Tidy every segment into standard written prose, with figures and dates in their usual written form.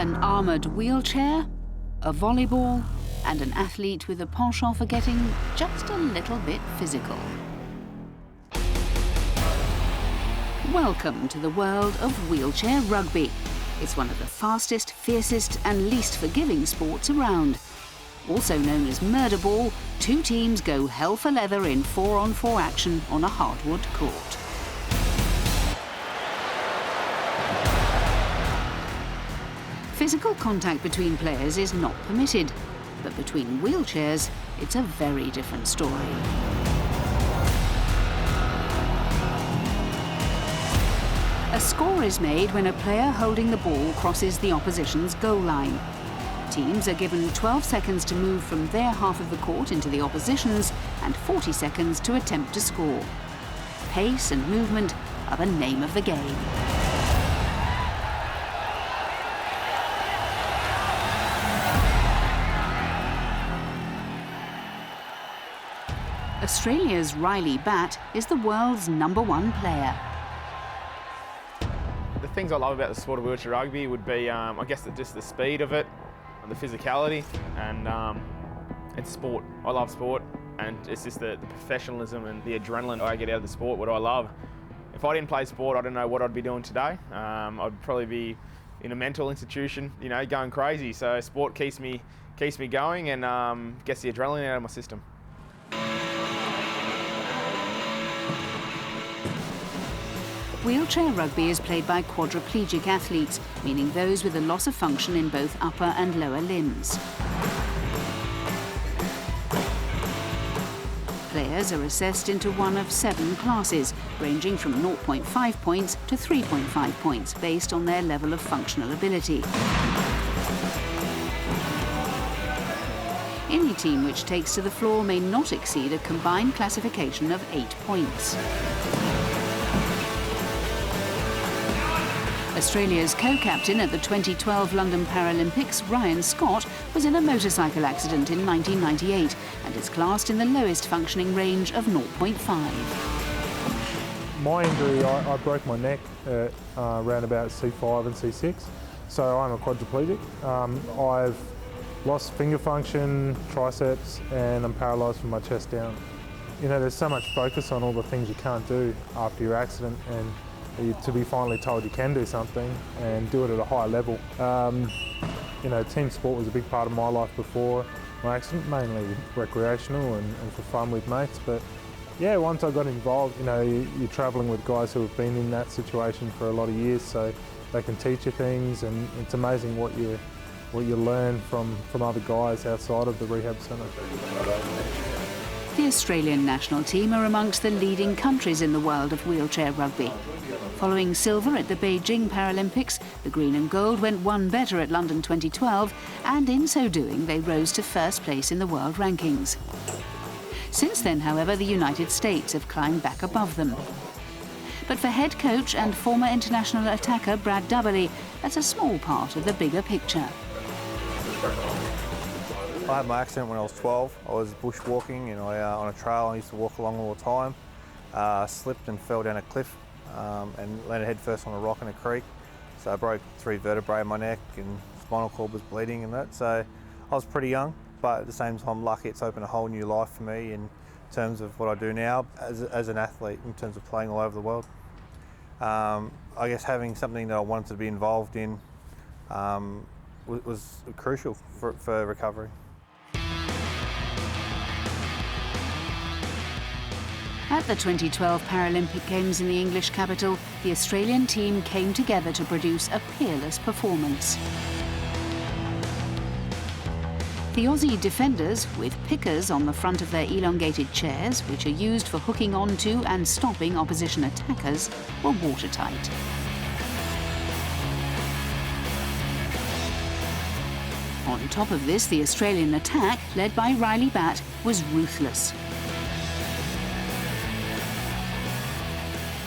An armoured wheelchair, a volleyball, and an athlete with a penchant for getting just a little bit physical. Welcome to the world of wheelchair rugby. It's one of the fastest, fiercest and least forgiving sports around. Also known as Murderball, two teams go hell for leather in 4-on-4 action on a hardwood court. Physical contact between players is not permitted, but between wheelchairs, it's a very different story. A score is made when a player holding the ball crosses the opposition's goal line. Teams are given 12 seconds to move from their half of the court into the opposition's and 40 seconds to attempt to score. Pace and movement are the name of the game. Australia's Riley Batt is the world's #1 player. The things I love about the sport of wheelchair rugby would be, I guess, just the speed of it, and the physicality, and it's sport. I love sport, and it's just the professionalism and the adrenaline I get out of the sport, what I love. If I didn't play sport, I don't know what I'd be doing today. I'd probably be in a mental institution, you know, going crazy. So sport keeps me going and gets the adrenaline out of my system. Wheelchair rugby is played by quadriplegic athletes, meaning those with a loss of function in both upper and lower limbs. Players are assessed into one of 7 classes, ranging from 0.5 points to 3.5 points, based on their level of functional ability. Any team which takes to the floor may not exceed a combined classification of 8 points. Australia's co-captain at the 2012 London Paralympics, Ryan Scott, was in a motorcycle accident in 1998 and is classed in the lowest functioning range of 0.5. My injury, I broke my neck around about C5 and C6, so I'm a quadriplegic. I've lost finger function, triceps, and I'm paralysed from my chest down. You know, there's so much focus on all the things you can't do after your accident, and to be finally told you can do something and do it at a high level. You know, team sport was a big part of my life before my accident, mainly recreational and for fun with mates. But yeah, once I got involved, you know, you're travelling with guys who have been in that situation for a lot of years, so they can teach you things, and it's amazing what you learn from other guys outside of the rehab centre. The Australian national team are amongst the leading countries in the world of wheelchair rugby. Following silver at the Beijing Paralympics, the green and gold went one better at London 2012, and in so doing they rose to first place in the world rankings. Since then, however, the United States have climbed back above them. But for head coach and former international attacker Brad Dubberly, that's a small part of the bigger picture. I had my accident when I was 12. I was bushwalking, and on a trail I used to walk along all the time. Slipped and fell down a cliff and landed headfirst on a rock in a creek. So I broke 3 vertebrae in my neck and spinal cord was bleeding and that. So I was pretty young, but at the same time lucky it's opened a whole new life for me in terms of what I do now as an athlete, in terms of playing all over the world. I guess having something that I wanted to be involved in was crucial for recovery. At the 2012 Paralympic Games in the English capital, the Australian team came together to produce a peerless performance. The Aussie defenders, with pickers on the front of their elongated chairs, which are used for hooking onto and stopping opposition attackers, were watertight. On top of this, the Australian attack, led by Riley Batt, was ruthless.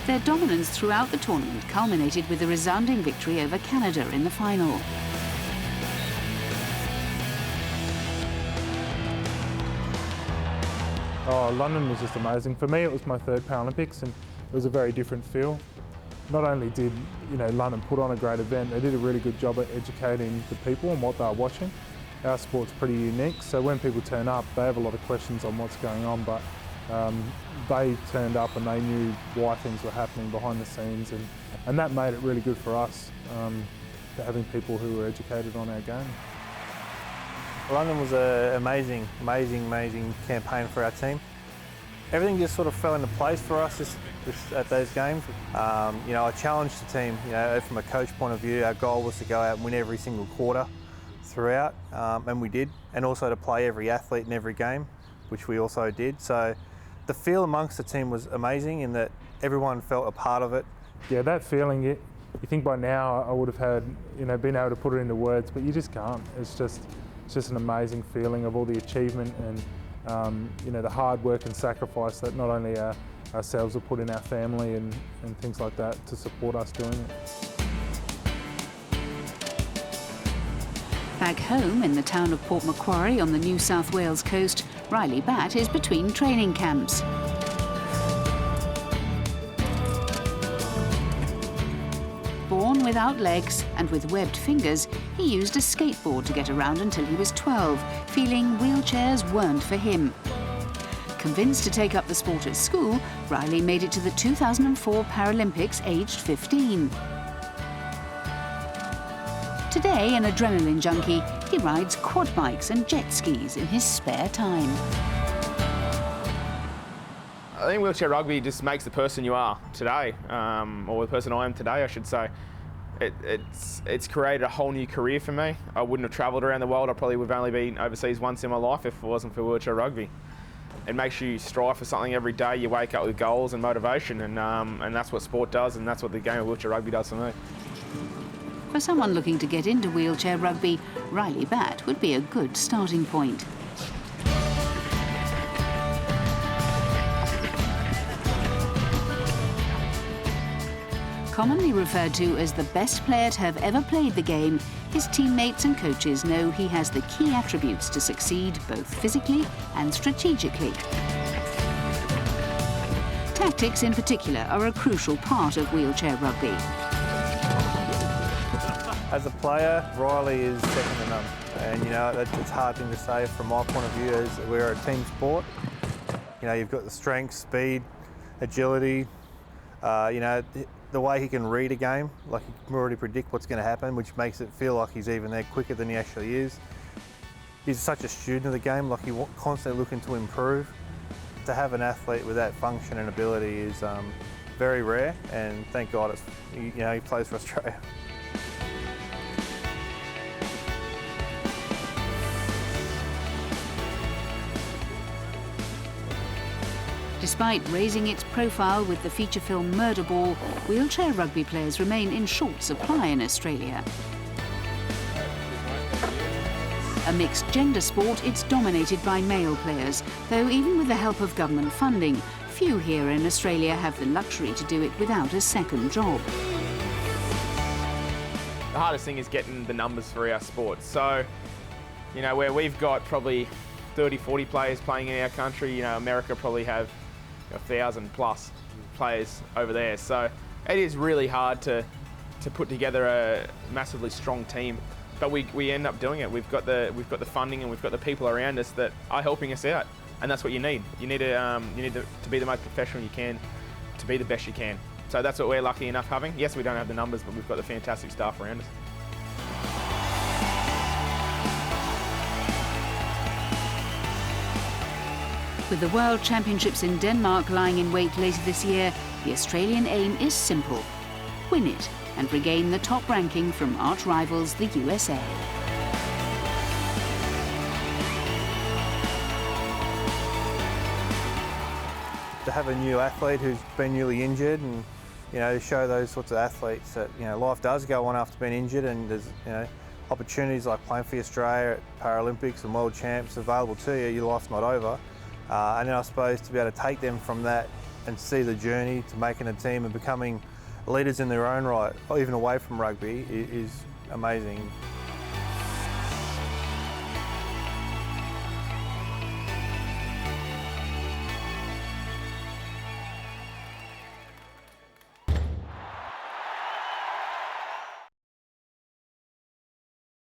Their dominance throughout the tournament culminated with a resounding victory over Canada in the final. Oh, London was just amazing. For me, it was my 3rd Paralympics, and it was a very different feel. not only did London put on a great event, they did a really good job at educating the people on what they were watching. Our sport's pretty unique, so when people turn up, they have a lot of questions on what's going on, but they turned up and they knew why things were happening behind the scenes, and that made it really good for us, having people who were educated on our game. London was an amazing campaign for our team. Everything just sort of fell into place for us at those games. I challenged the team, from a coach point of view. Our goal was to go out and win every single quarter throughout, and we did, and also to play every athlete in every game, which we also did. So the feel amongst the team was amazing in that everyone felt a part of it. Yeah, that feeling, you think by now I would have had, been able to put it into words, but you just can't. It's just an amazing feeling of all the achievement and the hard work and sacrifice that not only ourselves have put in, our family and things like that to support us doing it. Back home in the town of Port Macquarie on the New South Wales coast, Riley Batt is between training camps. Born without legs and with webbed fingers, he used a skateboard to get around until he was 12, feeling wheelchairs weren't for him. Convinced to take up the sport at school, Riley made it to the 2004 Paralympics aged 15. Today, an adrenaline junkie, he rides quad bikes and jet skis in his spare time. I think wheelchair rugby just makes the person you are today, or the person I am today, I should say. It's created a whole new career for me. I wouldn't have travelled around the world. I probably would have only been overseas once in my life if it wasn't for wheelchair rugby. It makes you strive for something every day. You wake up with goals and motivation, and that's what sport does, and that's what the game of wheelchair rugby does for me. For someone looking to get into wheelchair rugby, Riley Batt would be a good starting point. Commonly referred to as the best player to have ever played the game, his teammates and coaches know he has the key attributes to succeed both physically and strategically. Tactics in particular are a crucial part of wheelchair rugby. As a player, Riley is second to none. And it's a hard thing to say from my point of view, as we're a team sport. You've got the strength, speed, agility, the way he can read a game, like he can already predict what's going to happen, which makes it feel like he's even there quicker than he actually is. He's such a student of the game, like he's constantly looking to improve. To have an athlete with that function and ability is very rare, and thank God he plays for Australia. Despite raising its profile with the feature film Murderball, wheelchair rugby players remain in short supply in Australia. A mixed gender sport, it's dominated by male players, though even with the help of government funding, few here in Australia have the luxury to do it without a second job. The hardest thing is getting the numbers for our sport. So, where we've got probably 30, 40 players playing in our country, America probably have 1,000 plus players over there. So it is really hard to put together a massively strong team, but we end up doing it. We've got the funding and we've got the people around us that are helping us out, and that's what you need. You need to be the most professional you can, to be the best you can. So that's what we're lucky enough having. Yes, we don't have the numbers, but we've got the fantastic staff around us. With the World Championships in Denmark lying in wait later this year, the Australian aim is simple: win it and regain the top ranking from arch rivals the USA. To have a new athlete who's been newly injured, and show those sorts of athletes that life does go on after being injured, and there's opportunities like playing for Australia at Paralympics and World Champs available to you. Your life's not over. And then I suppose to be able to take them from that and see the journey to making a team and becoming leaders in their own right, or even away from rugby, is amazing.